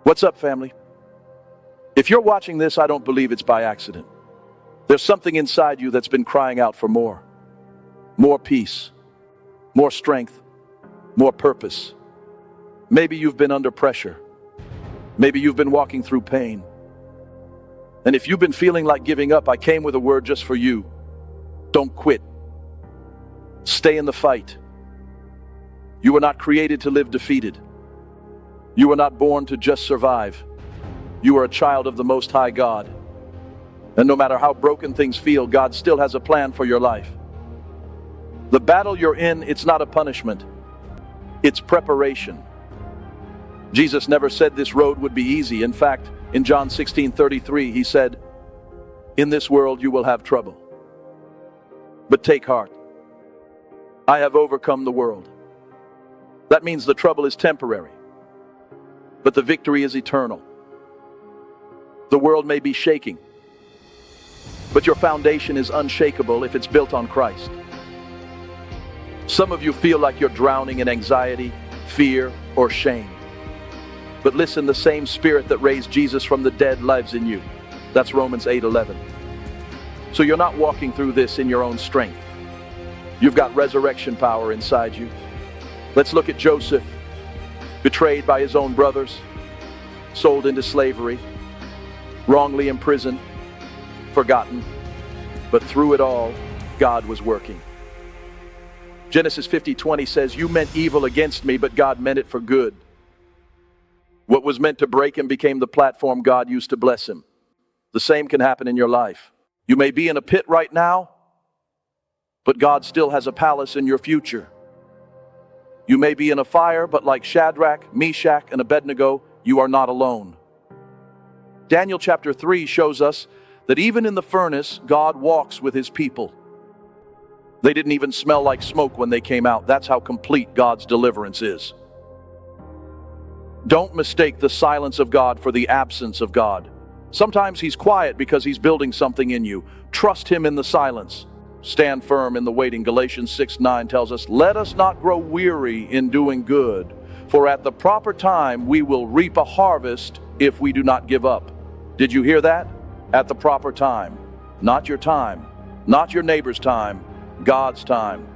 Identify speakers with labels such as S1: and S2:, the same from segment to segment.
S1: What's up, family? If you're watching this, I don't believe it's by accident. There's something inside you that's been crying out for more. More peace, more strength, more purpose. Maybe you've been under pressure. Maybe you've been walking through pain. And if you've been feeling like giving up, I came with a word just for you. Don't quit. Stay in the fight. You were not created to live defeated. You were not born to just survive. You are a child of the Most High God. And no matter how broken things feel, God still has a plan for your life. The battle you're in, it's not a punishment. It's preparation. Jesus never said this road would be easy. In fact, in John 16:33, he said, "In this world you will have trouble. But take heart. I have overcome the world." That means the trouble is temporary, but the victory is eternal. The world may be shaking, but your foundation is unshakable if it's built on Christ. Some of you feel like you're drowning in anxiety, fear, or shame. But listen, the same Spirit that raised Jesus from the dead lives in you. That's Romans 8:11. So you're not walking through this in your own strength. You've got resurrection power inside you. Let's look at Joseph, betrayed by his own brothers, sold into slavery, wrongly imprisoned, forgotten. But through it all, God was working. Genesis 50:20 says, "You meant evil against me, but God meant it for good." What was meant to break him became the platform God used to bless him. The same can happen in your life. You may be in a pit right now, but God still has a palace in your future. You may be in a fire, but like Shadrach, Meshach, and Abednego, you are not alone. Daniel chapter 3 shows us that even in the furnace, God walks with his people. They didn't even smell like smoke when they came out. That's how complete God's deliverance is. Don't mistake the silence of God for the absence of God. Sometimes he's quiet because he's building something in you. Trust him in the silence. Stand firm in the waiting. Galatians 6:9 tells us, "Let us not grow weary in doing good, for at the proper time we will reap a harvest if we do not give up." Did you hear that? At the proper time. Not your time, not your neighbor's time, God's time.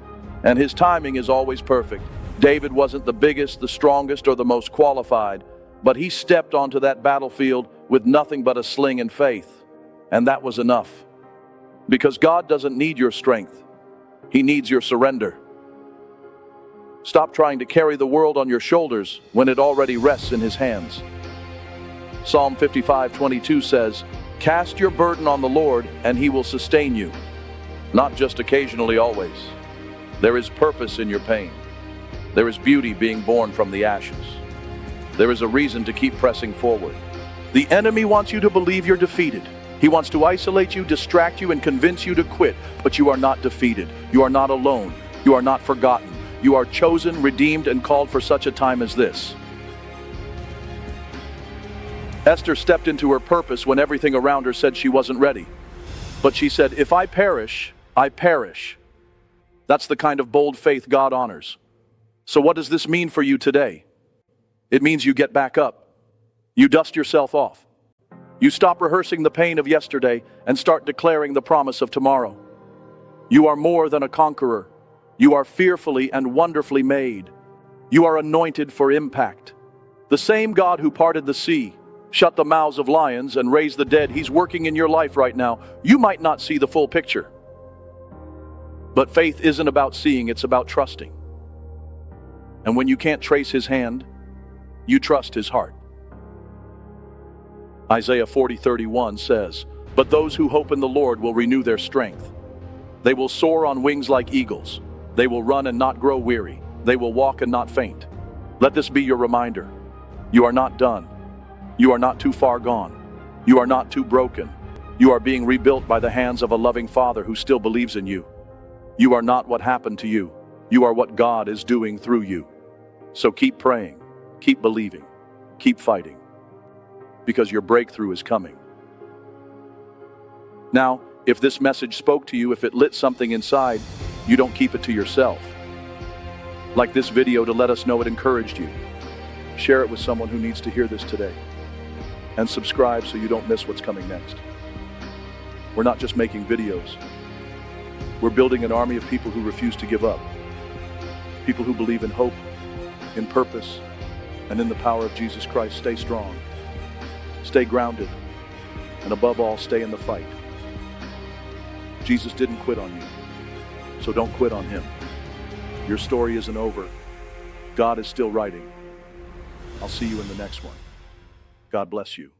S1: And his timing is always perfect. David wasn't the biggest, the strongest, or the most qualified, but he stepped onto that battlefield with nothing but a sling and faith. And that was enough. Because God doesn't need your strength. He needs your surrender. Stop trying to carry the world on your shoulders when it already rests in his hands. Psalm 55:22 says, "Cast your burden on the Lord, and he will sustain you." Not just occasionally, always. There is purpose in your pain. There is beauty being born from the ashes. There is a reason to keep pressing forward. The enemy wants you to believe you're defeated. He wants to isolate you, distract you, and convince you to quit. But you are not defeated. You are not alone. You are not forgotten. You are chosen, redeemed, and called for such a time as this. Esther stepped into her purpose when everything around her said she wasn't ready. But she said, "If I perish, I perish." That's the kind of bold faith God honors. So what does this mean for you today? It means you get back up. You dust yourself off. You stop rehearsing the pain of yesterday and start declaring the promise of tomorrow. You are more than a conqueror. You are fearfully and wonderfully made. You are anointed for impact. The same God who parted the sea, shut the mouths of lions, and raised the dead, he's working in your life right now. You might not see the full picture. But faith isn't about seeing, it's about trusting. And when you can't trace his hand, you trust his heart. Isaiah 40:31 says, "But those who hope in the Lord will renew their strength. They will soar on wings like eagles. They will run and not grow weary. They will walk and not faint." Let this be your reminder. You are not done. You are not too far gone. You are not too broken. You are being rebuilt by the hands of a loving Father who still believes in you. You are not what happened to you. You are what God is doing through you. So keep praying, keep believing, keep fighting, because your breakthrough is coming. Now, if this message spoke to you, if it lit something inside, you don't keep it to yourself. Like this video to let us know it encouraged you. Share it with someone who needs to hear this today. and subscribe so you don't miss what's coming next. We're not just making videos. We're building an army of people who refuse to give up. People who believe in hope, in purpose, and in the power of Jesus Christ. Stay strong, stay grounded, and above all, stay in the fight. Jesus didn't quit on you, so don't quit on him. Your story isn't over. God is still writing. I'll see you in the next one. God bless you.